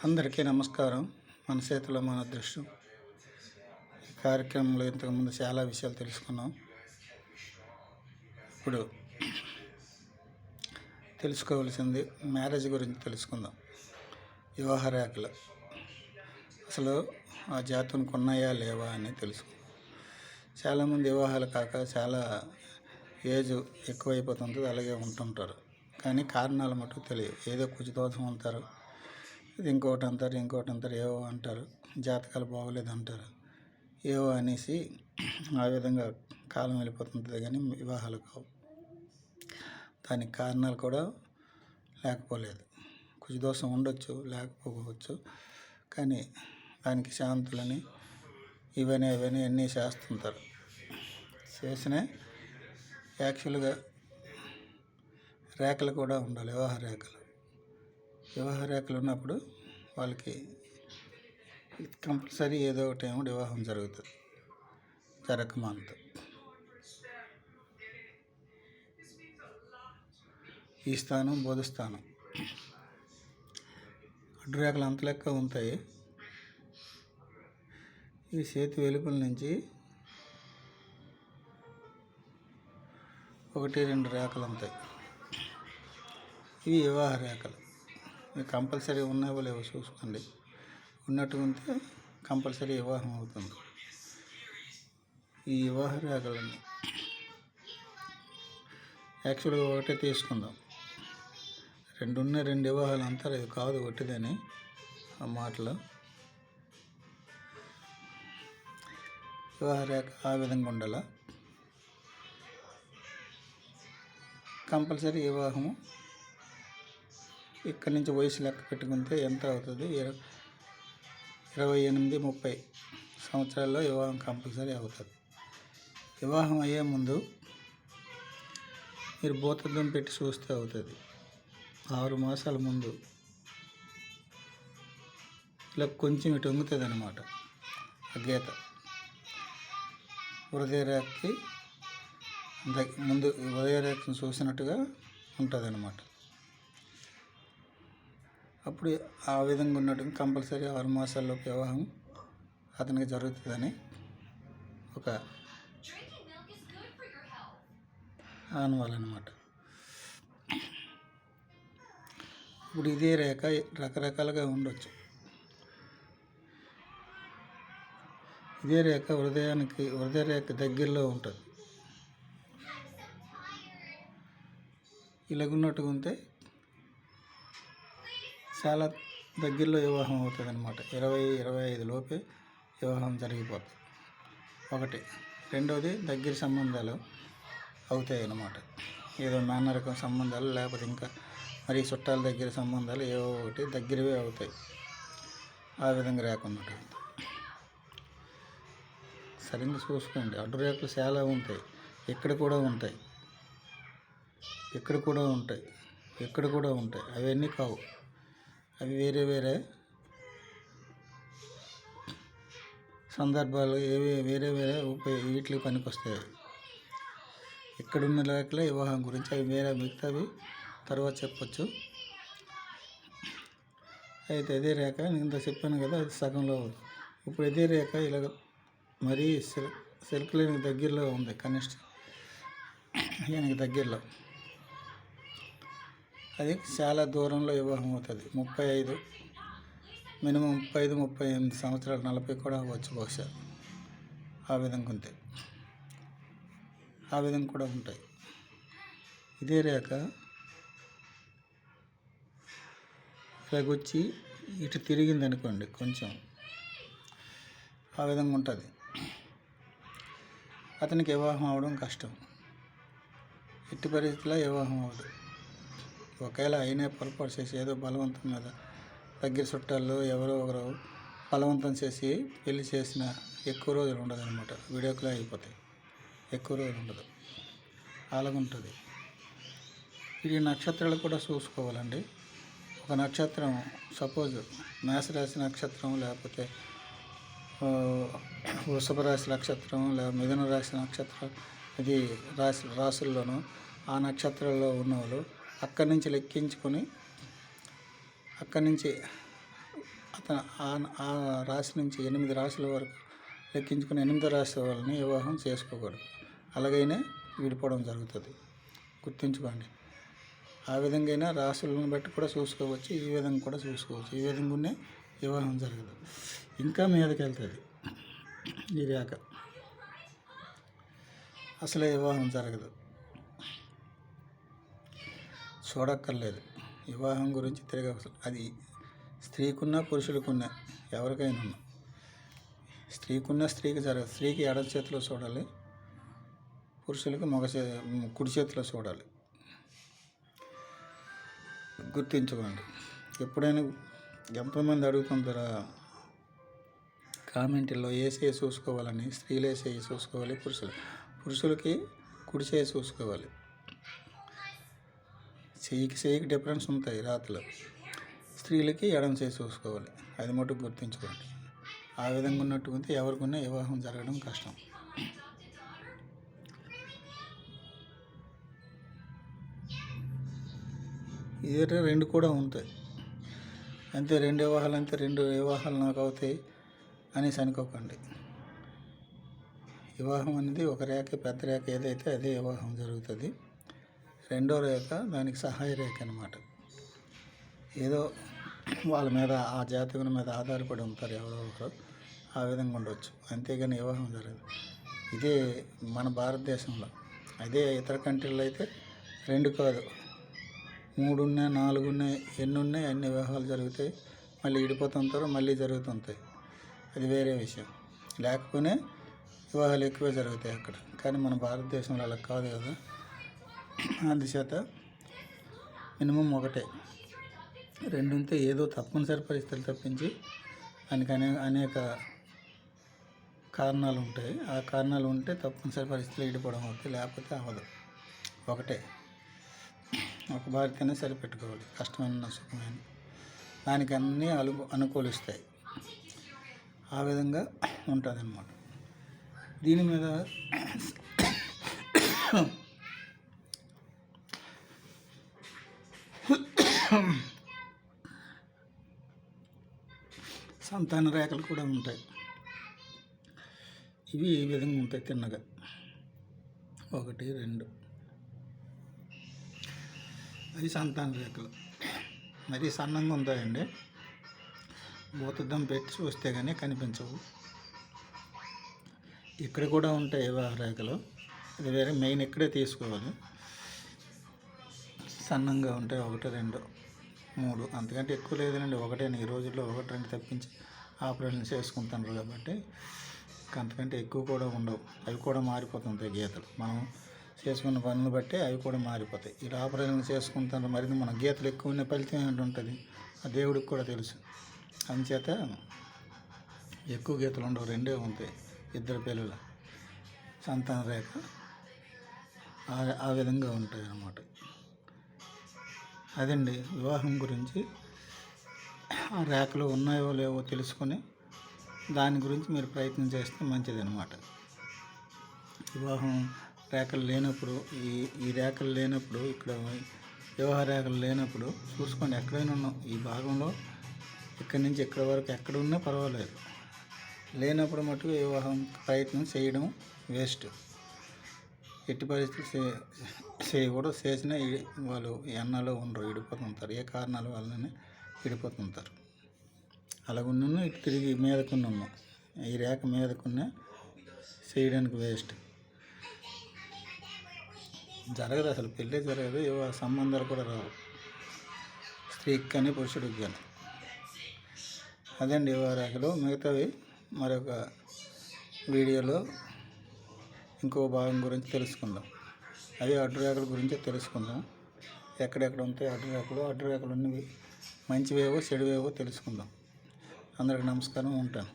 అందరికీ నమస్కారం. మన చేతిలో మన అదృష్టం. ఈ కార్యక్రమంలో ఇంతకుముందు చాలా విషయాలు తెలుసుకున్నాం. ఇప్పుడు తెలుసుకోవాల్సింది మ్యారేజ్ గురించి తెలుసుకుందాం. వివాహ రేఖలు అసలు ఆ జాతకునికి ఉన్నాయా లేవా అని తెలుసుకుందాం. చాలామంది వివాహాలు కాక చాలా ఏజ్ ఎక్కువైపోతుంటుంది, అలాగే ఉంటుంటారు. కానీ కారణాలు మటుకు తెలియదు. ఏదో కుజదోషం అంటారు, ఇది ఇంకోటి అంటారు, ఏవో అంటారు, జాతకాలు బాగోలేదు అంటారు, ఏవో అనేసి ఆ విధంగా కాలం వెళ్ళిపోతుంటుంది. కానీ వివాహాలు కావు. దానికి కారణాలు కూడా లేకపోలేదు. కుజదోషం ఉండొచ్చు, లేకపోవచ్చు. కానీ దానికి శాంతులని ఇవన్నీ అన్నీ చేస్తుంటారు. చేసిన యాక్చువల్గా రేఖలు కూడా ఉండాలి. వివాహ రేఖలు ఉన్నప్పుడు వాళ్ళకి కంపల్సరీ ఏదో ఒకటి ఏమో వివాహం జరుగుతుంది. జరగకమానదు. ఈ స్థానం బోధస్థానం అడ్డు రేఖలు అంత లెక్క ఉంటాయి. ఈ చేతి వెలుపల నుంచి 1-2 రేఖలు ఉంటాయి. ఇవి వివాహ రేఖలు. ఇవి కంపల్సరీ ఉన్నావో లేవో చూసుకోండి. ఉన్నట్టు ఉంటే కంపల్సరీ వివాహం అవుతుంది. ఈ వివాహ రేఖలని యాక్చువల్గా ఒకటే తీసుకుందాం. 2 వివాహాలు అంటారు, ఇది కాదు ఒకటిదని ఆ మాటలు. వివాహ రేఖ ఆ విధంగా ఉండాల. కంపల్సరీ వివాహము ఇక్కడి నుంచి వయసు లెక్క పెట్టుకుంటే ఎంత అవుతుంది? 28-30 సంవత్సరాల్లో వివాహం కంపల్సరీ అవుతుంది. వివాహం అయ్యే ముందు మీరు భూతద్దం పెట్టి చూస్తే అవుతుంది. 6 మాసాల ముందు ఇలా కొంచెం ఇటు వంగుతుంది అన్నమాట. ఆ గీత హృదయ రేఖకి ముందు హృదయ రేఖను చూసినట్టుగా ఉంటుంది అన్నమాట. అప్పుడు ఆ విధంగా ఉన్నట్టు కంపల్సరీ 6 మాసాల్లో వివాహం అతనికి జరుగుతుందని ఒక ఆనవాలన్నమాట. ఇప్పుడు ఇదే రేఖ రకరకాలుగా ఉండొచ్చు. ఇదే రేఖ హృదయ రేఖ దగ్గరలో ఉంటుంది. ఇలాగున్నట్టుగా ఉంటే చాలా దగ్గరలో వివాహం అవుతుంది అన్నమాట. 20-25 లోపే వివాహం జరిగిపోతుంది. ఒకటి. రెండవది దగ్గర సంబంధాలు అవుతాయి అన్నమాట. ఏదో మేనరకం సంబంధాలు, లేకపోతే ఇంకా మరి చుట్టాల దగ్గర సంబంధాలు ఏవో ఒకటి దగ్గరవే అవుతాయి. ఆ విధంగా రేఖ ఉన్నట్టు సరిగ్గా చూసుకోండి. అడ్డు రేఖలు చాలా ఉంటాయి. ఇక్కడ కూడా ఉంటాయి. అవన్నీ కావు. అవి వేరే సందర్భాలు వేరే వీటికి పనికి వస్తాయి. ఇక్కడున్న రేఖలే వివాహం గురించి. అవి మిగతావి తర్వాత చెప్పచ్చు. అయితే ఇదే రేఖ ఇంత చెప్పాను కదా, అది సగంలో. ఇప్పుడు ఇదే రేఖ ఇలాగ మరీ సిల్క్లకి దగ్గరలో ఉంది. కనిష్ట ఈయనకి దగ్గరలో అది చాలా దూరంలో వివాహం అవుతుంది. 35 మినిమం 35-38 సంవత్సరాలు, 40 కూడా అవ్వచ్చు బహుశా. ఆ విధంగా ఉంటాయి. ఆ విధంగా కూడా ఉంటాయి. ఇదే రేఖ ఇలాగొచ్చి ఇటు తిరిగింది అనుకోండి, కొంచెం ఆ విధంగా ఉంటుంది. అతనికి వివాహం అవడం కష్టం. ఎట్టి పరిస్థితుల్లో వివాహం అవ్వదు. ఒకవేళ అయినా పొరపాటు చేసి ఏదో బలవంతం మీద దగ్గర చుట్టాల్లో ఎవరో ఒకరు బలవంతం చేసి పెళ్లి చేసిన ఎక్కువ రోజులు ఉండదు అనమాట. వీడియోకులే అయిపోతాయి. ఎక్కువ రోజులు ఉండదు. అలాగుంటుంది. ఇది నక్షత్రాలు కూడా చూసుకోవాలండి. ఒక నక్షత్రం సపోజ్ మేషరాశి నక్షత్రం, లేకపోతే వృషభ రాశి నక్షత్రం, లేదా మిథున రాశి నక్షత్రం, ఇది రాశుల్లోనూ ఆ నక్షత్రాల్లో ఉన్నవాళ్ళు అక్కడి నుంచి లెక్కించుకొని అక్కడి నుంచి అతను ఆ రాశి నుంచి 8 రాశుల వరకు లెక్కించుకుని 8వ రాశి వాళ్ళని వివాహం చేసుకోకూడదు. అలాగైనా విడిపోవడం జరుగుతుంది. గుర్తుంచుకోండి. ఆ విధంగా రాశులను బట్టి కూడా చూసుకోవచ్చు, ఈ విధంగా కూడా చూసుకోవచ్చు. ఈ విధంగానే వివాహం జరగదు. ఇంకా మీదకి వెళ్తుంది ఈ రేఖ, అసలే వివాహం జరగదు. చూడక్కర్లేదు. వివాహం గురించి తిరగవసరం. అది స్త్రీకున్నా పురుషులకున్నా ఎవరికైనా ఉన్నా. స్త్రీకున్నా స్త్రీకి జరగదు. స్త్రీకి ఎడమ చేతిలో చూడాలి, పురుషులకి కుడి చేతిలో చూడాలి. గుర్తించుకోండి. ఎప్పుడైనా ఎంతోమంది అడుగుతుంటారా కామెంట్లో వేసే చూసుకోవాలని. స్త్రీలు వేసే చూసుకోవాలి, పురుషులకి కుడి చేయి చూసుకోవాలి. చెయ్యికి డిఫరెన్స్ ఉంటాయి రాత్రిలో. స్త్రీలకి ఎడమ చేయి చూసుకోవాలి. అది మటుకు గుర్తుంచుకోండి. ఆ విధంగా ఉన్నట్టుకుంటే ఎవరికైనా వివాహం జరగడం కష్టం. ఇదే 2 కూడా ఉంటాయి. అంతే 2 వివాహాలు అంతే 2 వివాహాలు నాకు అవుతాయి అనేసి అనుకోకండి. వివాహం అనేది ఒక రేఖ, పెద్ద రేఖ ఏదైతే అదే వివాహం జరుగుతుంది. రెండో రేఖ దానికి సహాయ రేఖ అన్నమాట. ఏదో వాళ్ళ మీద, ఆ జాతకుని మీద ఆధారపడి ఉంటారు ఎవరో ఒకరు. ఆ విధంగా ఉండవచ్చు. అంతేగాని వివాహం జరగదు. ఇదే మన భారతదేశంలో. అదే ఇతర కంట్రీల్లో అయితే 2 కాదు 3 ఉన్నాయి, 4 ఉన్నాయి, ఎన్ని ఉన్నాయి అన్ని వివాహాలు జరుగుతాయి. మళ్ళీ విడిపోతుంటారు, మళ్ళీ జరుగుతుంటాయి. అది వేరే విషయం. లేకపోయినా వివాహాలు ఎక్కువ జరుగుతాయి అక్కడ. కానీ మన భారతదేశంలో అలా కాదు కదా. అందుచేత మినిమం 1, 2 ఉంటే ఏదో తప్పనిసరి పరిస్థితులు తప్పించి దానికి అనేక కారణాలు ఉంటాయి. ఆ కారణాలు ఉంటే తప్పనిసరి పరిస్థితులు విడిపోవడం అవుతుంది, లేకపోతే అవ్వదు. 1 ఒక భార్యతోనే సరిపెట్టుకోవాలి. కష్టమైన సుఖమైన దానికి అన్నీ అనుకూలిస్తాయి. ఆ విధంగా ఉంటుంది అన్నమాట. దీని మీద సంతాన రేఖలు కూడా ఉంటాయి. ఇవి ఈ విధంగా ఉంటాయి తిన్నగా. 1, 2 అవి సంతాన రేఖలు. మరీ సన్నంగా ఉంటాయండి. భూతద్దం పెట్టి చూస్తే కానీ కనిపించవు. ఇక్కడ కూడా ఉంటాయి వివాహ రేఖలు. అది వేరే, మెయిన్ ఇక్కడే తీసుకోవాలి. సన్నంగా ఉంటాయి 1, 2, 3 అంతకంటే ఎక్కువ లేదండి. 1 ఈ రోజుల్లో 1, 2 తప్పించి ఆపరేషన్ చేసుకుంటున్నారు కాబట్టి అంతకంటే ఎక్కువ కూడా ఉండవు. అవి కూడా మారిపోతుంటాయి గీతలు. మనం చేసుకున్న పనులు బట్టి అవి కూడా మారిపోతాయి. ఇలా ఆపరేషన్ చేసుకుంటారు. మరి మన గీతలు ఎక్కువ ఉన్న ఫలితం ఏంటి ఉంటుంది ఆ దేవుడికి కూడా తెలుసు. అందుచేత ఎక్కువ గీతలు ఉండవు, 2 ఉంటాయి. 2 పిల్లలు సంతాన రేఖ ఆ విధంగా ఉంటాయి అన్నమాట. అదండి వివాహం గురించి. ఆ రేఖలు ఉన్నాయో లేవో తెలుసుకొని దాని గురించి మీరు ప్రయత్నం చేస్తే మంచిది అన్నమాట. వివాహం రేఖలు లేనప్పుడు, ఈ రేఖలు లేనప్పుడు, ఇక్కడ వివాహ రేఖలు లేనప్పుడు చూసుకోండి. ఎక్కడైనా ఉన్నాం ఈ భాగంలో, ఇక్కడి నుంచి ఇక్కడి వరకు ఎక్కడ ఉన్నా పర్వాలేదు. లేనప్పుడు మటుకు వివాహం ప్రయత్నం చేయడం వేస్ట్. ఎట్టి పరిస్థితులు చేయకూడదు. చేసినా వాళ్ళు ఎన్నాలో ఉండరు, విడిపోతుంటారు. ఏ కారణాల వల్లనే విడిపోతుంటారు. అలాగున్న ఇటు తిరిగి మీదకున్న ఉన్నాం. ఈ రేఖ మీదకున్న చేయడానికి వేస్ట్. జరగదు, అసలు పెళ్ళే జరగదు. వివాహ సంబంధాలు కూడా రావు, స్త్రీకి కానీ పురుషుడికి కానీ. అదండి వివాహ రేఖలు. మిగతావి మరొక వీడియోలో ఇంకో భాగం గురించి తెలుసుకుందాం. అదే అడ్డు రేఖల గురించి తెలుసుకుందాం. ఎక్కడెక్కడ ఉంటాయి అడ్డు రేఖలు ఉన్నవి మంచివేవో చెడువేవో తెలుసుకుందాం. అందరికీ నమస్కారం. ఉంటాను.